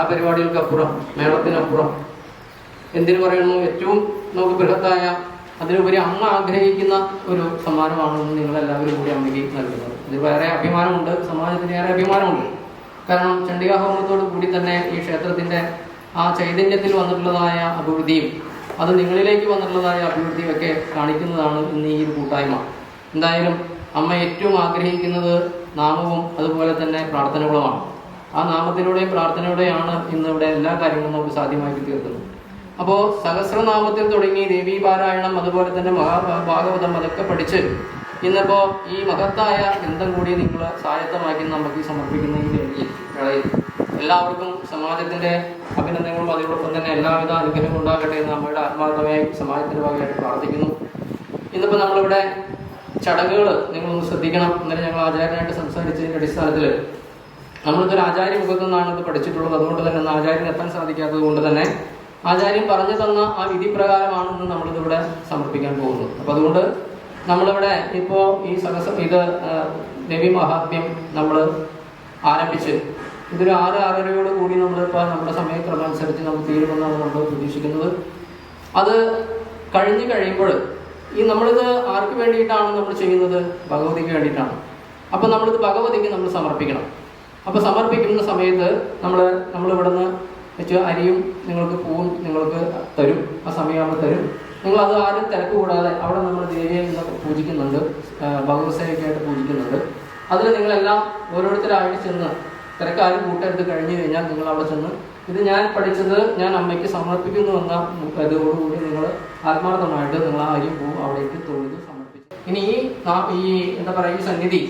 കലാപരിപാടികൾക്കപ്പുറം, മേളത്തിനപ്പുറം എന്തിനു പറയുന്നു, ഏറ്റവും നമുക്ക് ബൃഹത്തായ, അതിനുപരി അമ്മ ആഗ്രഹിക്കുന്ന ഒരു സമ്മാനമാണെന്ന് നിങ്ങളെല്ലാവരും കൂടി അമ്മയ്ക്ക് നൽകുന്നത്. ഇതിൽ വേറെ അഭിമാനമുണ്ട്, സമാജത്തിന് ഏറെ അഭിമാനമുണ്ട്. കാരണം ചണ്ഡികാഹോമത്തോടു കൂടി തന്നെ ഈ ക്ഷേത്രത്തിൻ്റെ ആ ചൈതന്യത്തിൽ വന്നിട്ടുള്ളതായ അഭിവൃദ്ധിയും അത് നിങ്ങളിലേക്ക് വന്നിട്ടുള്ളതായ അഭിവൃദ്ധിയും ഒക്കെ കാണിക്കുന്നതാണ് ഇന്ന് ഈ ഒരു കൂട്ടായ്മ. എന്തായാലും അമ്മ ഏറ്റവും ആഗ്രഹിക്കുന്നത് നാമവും അതുപോലെ തന്നെ പ്രാർത്ഥനകളുമാണ്. ആ നാമത്തിലൂടെയും പ്രാർത്ഥനയോടെയാണ് ഇന്നിവിടെ എല്ലാ കാര്യങ്ങളും നമുക്ക് സാധ്യമാക്കി തീർക്കുന്നത്. അപ്പോൾ സഹസ്രനാമത്തിൽ തുടങ്ങി ദേവീപാരായണം, അതുപോലെ തന്നെ ഭാഗവതം അതൊക്കെ പഠിച്ച് ഇന്നിപ്പോൾ ഈ മഹത്തായ ഗ്രന്ഥം കൂടി നിങ്ങൾ സ്വായത്തമാക്കി നമുക്ക് സമർപ്പിക്കുന്ന ഈ വേളയിൽ എല്ലാവർക്കും സമാജത്തിൻ്റെ അഭിനന്ദനങ്ങളും അതോടൊപ്പം തന്നെ എല്ലാവിധ അനുഗ്രഹവും ഉണ്ടാകട്ടെ എന്ന് നമ്മുടെ ആത്മാർത്ഥമായി സമാജത്തിൻ്റെ ഭാഗമായിട്ട് പ്രാർത്ഥിക്കുന്നു. ഇന്നിപ്പോൾ നമ്മളിവിടെ ചടങ്ങുകൾ നിങ്ങളൊന്ന് ശ്രദ്ധിക്കണം. ഇന്നലെ ഞങ്ങൾ ആചാര്യനായിട്ട് സംസാരിച്ചതിൻ്റെ അടിസ്ഥാനത്തിൽ നമ്മളിതൊരു ആചാര്യ മുഖത്തു നിന്നാണ് ഇത് പഠിച്ചിട്ടുള്ളത്. അതുകൊണ്ട് തന്നെ ഒന്ന് ആചാര്യന് എത്താൻ സാധിക്കാത്തത് കൊണ്ട് തന്നെ ആചാര്യൻ പറഞ്ഞു തന്ന ആ വിധി പ്രകാരമാണ് ഇന്ന് നമ്മളിതിവിടെ സമർപ്പിക്കാൻ പോകുന്നത്. അപ്പോൾ അതുകൊണ്ട് നമ്മളിവിടെ ഇപ്പോൾ ഈ ദേവി മഹാത്മ്യം നമ്മൾ ആരംഭിച്ച് ഇതൊരു 6-6:30 കൂടി നമ്മളിപ്പോൾ നമ്മുടെ സമയക്രമം അനുസരിച്ച് നമുക്ക് തീരുമെന്നാണ് നമ്മൾ പ്രതീക്ഷിക്കുന്നത്. അത് കഴിഞ്ഞ് കഴിയുമ്പോൾ നമ്മളിത് ആർക്ക് വേണ്ടിയിട്ടാണ് നമ്മൾ ചെയ്യുന്നത്? ഭഗവതിക്ക് വേണ്ടിയിട്ടാണ്. അപ്പോൾ നമ്മളിത് ഭഗവതിക്ക് നമ്മൾ സമർപ്പിക്കണം. അപ്പോൾ സമർപ്പിക്കുന്ന സമയത്ത് നമ്മളിവിടുന്ന് വെച്ച് അരിയും നിങ്ങൾക്ക് പൂവും നിങ്ങൾക്ക് തരും. ആ സമയമാകുമ്പോൾ തരും. നിങ്ങളത് ആരും തിരക്ക് കൂടാതെ അവിടെ നമ്മൾ ദേവിയെ പൂജിക്കുന്നുണ്ട്, ഭഗവത് സേവയ്ക്കായിട്ട് പൂജിക്കുന്നുണ്ട്. അതിൽ നിങ്ങളെല്ലാം ഓരോരുത്തരായിട്ട് ചെന്ന് തിരക്കാരും കൂട്ടെടുത്ത് കഴിഞ്ഞ് കഴിഞ്ഞാൽ നിങ്ങൾ അവിടെ ചെന്ന് ഇത് ഞാൻ പഠിച്ചത് ഞാൻ അമ്മയ്ക്ക് സമർപ്പിക്കുന്നു എന്ന ഇതോടുകൂടി നിങ്ങൾ ആത്മാർത്ഥമായിട്ട് നിങ്ങൾ ആ അരിയും പൂവും അവിടേക്ക് തൊഴുത് സമർപ്പിച്ചു. ഇനി ഈ എന്താ പറയുക, ഈ സന്നിധി,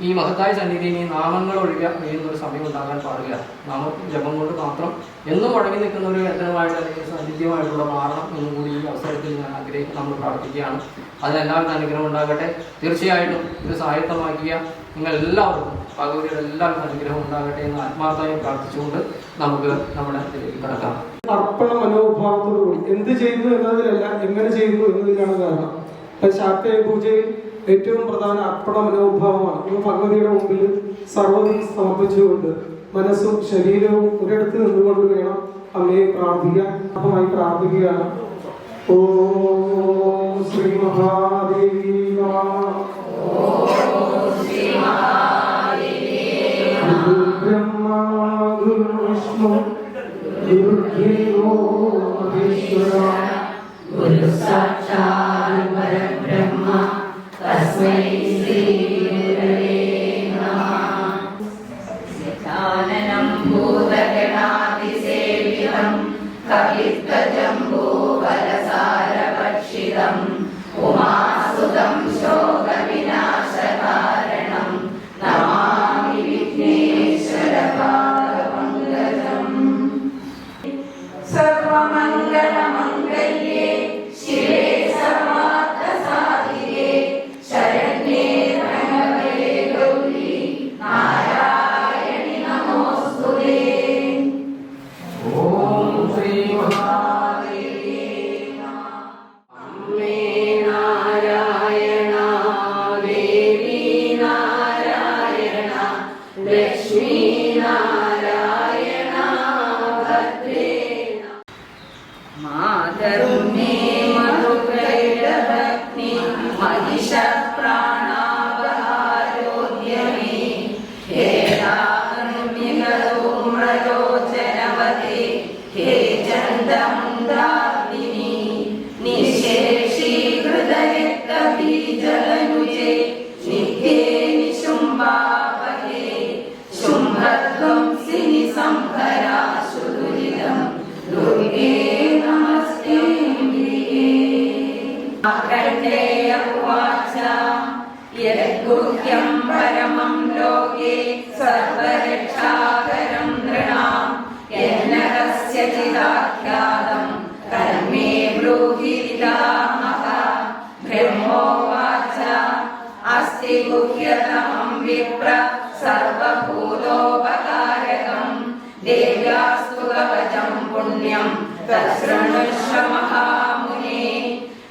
ഈ മഹത്തായ സന്നിധിയിൽ ഈ നാമങ്ങൾ ഒഴിക്കാൻ ഒരു സമയം ഉണ്ടാകാൻ പാടില്ല. നാമ ജപം കൊണ്ട് മാത്രം എന്നും മുടങ്ങി നിൽക്കുന്ന ഒരു യന്ത്രമായിട്ട് അല്ലെങ്കിൽ സാന്നിധ്യമായിട്ടുള്ള മാറണം എന്നും കൂടി ഈ അവസരത്തിൽ ഞാൻ നമ്മൾ പ്രാർത്ഥിക്കുകയാണ്. അതിനെല്ലാവരും അനുഗ്രഹം ഉണ്ടാകട്ടെ. തീർച്ചയായിട്ടും ഇത് സായത്തമാക്കിയ നിങ്ങൾ എല്ലാവർക്കും ഭഗവതിയുടെ എല്ലാവർക്കും അനുഗ്രഹം ഉണ്ടാകട്ടെ എന്ന് ആത്മാർത്ഥമായി പ്രാർത്ഥിച്ചുകൊണ്ട് നമുക്ക് നമ്മുടെ ഇതിലേക്ക് കടക്കാം. അർപ്പണ മനോഭാവത്തോടുകൂടി എന്ത് ചെയ്യുന്നു എന്നതിലല്ല, എങ്ങനെ ചെയ്യുന്നു എന്നതിലാണ് കാരണം. ശാക്തേയ പൂജയിൽ ഏറ്റവും പ്രധാന അർപ്പണ മനോഭാവമാണ്. ഭഗവതിയുടെ മുമ്പിൽ സർവ്വതും സമർപ്പിച്ചുകൊണ്ട് മനസ്സും ശരീരവും ഒരിടത്ത് നിന്നുകൊണ്ട് വേണം അമ്മയെ പ്രാർത്ഥിക്കാൻ. അർത്ഥമായി പ്രാർത്ഥിക്കുകയാണ്. ഓം ശ്രീ മഹാദേവി ബ്രഹ്മാ ഗുരു വിഷ്ണു ഗുരുദേവോ മഹേശ്വര ഗുരു സാക്ഷാത് പരബ്രഹ്മ തസ്മൈ ശ്രീ ഗുരവേ നമഃ. ജ്ഞാനനം ഭൂതഗണാതിസേവിതം കവിത്വജംബൂഫലസാരഭക്ഷിതം ഉമാസുതം ശോകവിനാശകാരണം നമാമി വിഘ്നേശ്വരപാദപങ്കജം. സർവമംഗളമംഗല്യേ ശിവേ സർവാർത്ഥസാധികേ ശരണ്യേ ത്രയംബകേ ഗൗരി നാരായണി നമോസ്തുതേ. ഓം ശ്രീ മഹാദേവി നമഃ. അമ്മേ നാരായണ, ദേവി നാരായണ, ലക്ഷ്മി നാരായണ, ഭദ്രേ മാതരുണ്യേ മധുകൈരഭഗ്നി മഹിഷ പ്രാണാപഹാരോദ്യമേ ഹേ രാഗനുമികരോമ്രലോചനവതേ ഹേ ചണ്ഡമുണ്ഡാഗ്നിനി നിശേഷീകൃതരക്തബീജതനുജേ നിത്യേ നിശുംഭാപഹേ ശുംഭധ്വംസിനി സംഹരാശുദുരിതം ദുർഗേ നമസ്തേ. അകണ്ഠേയ ഉവാച യദ്ഗുഹ്യം പരമം ലോകേ സർവരക്ഷാകരം നൃണാം യന്ന കസ്യചിദാഖ്യാതം കർമ്മേ ബ്രൂഹി വിദാമഹ. ബ്രഹ്മോവാച അസ്തി ഗുഹ്യതമം വിപ്ര സർവഭൂതോപകാരകം ദേവ്യാസ്തു കവചം പുണ്യം തശൃണുഷ്വ മഹാമുനേ.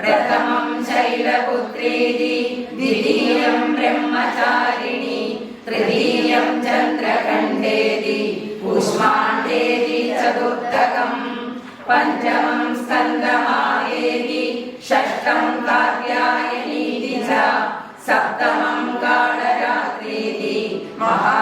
പ്രഥമം ശൈലപുത്രീതി ദ്വിതീയം ബ്രഹ്മചാരിണി തൃതീയം ചന്ദ്രഖണ്ഡേതി പുഷ്മാണ്ഡേതി പഞ്ചമം സ്കന്ദമായേകി ഷഷ്ടം കാത്യായനീതി ച സപ്തമം കാളരാത്രീതി മഹാ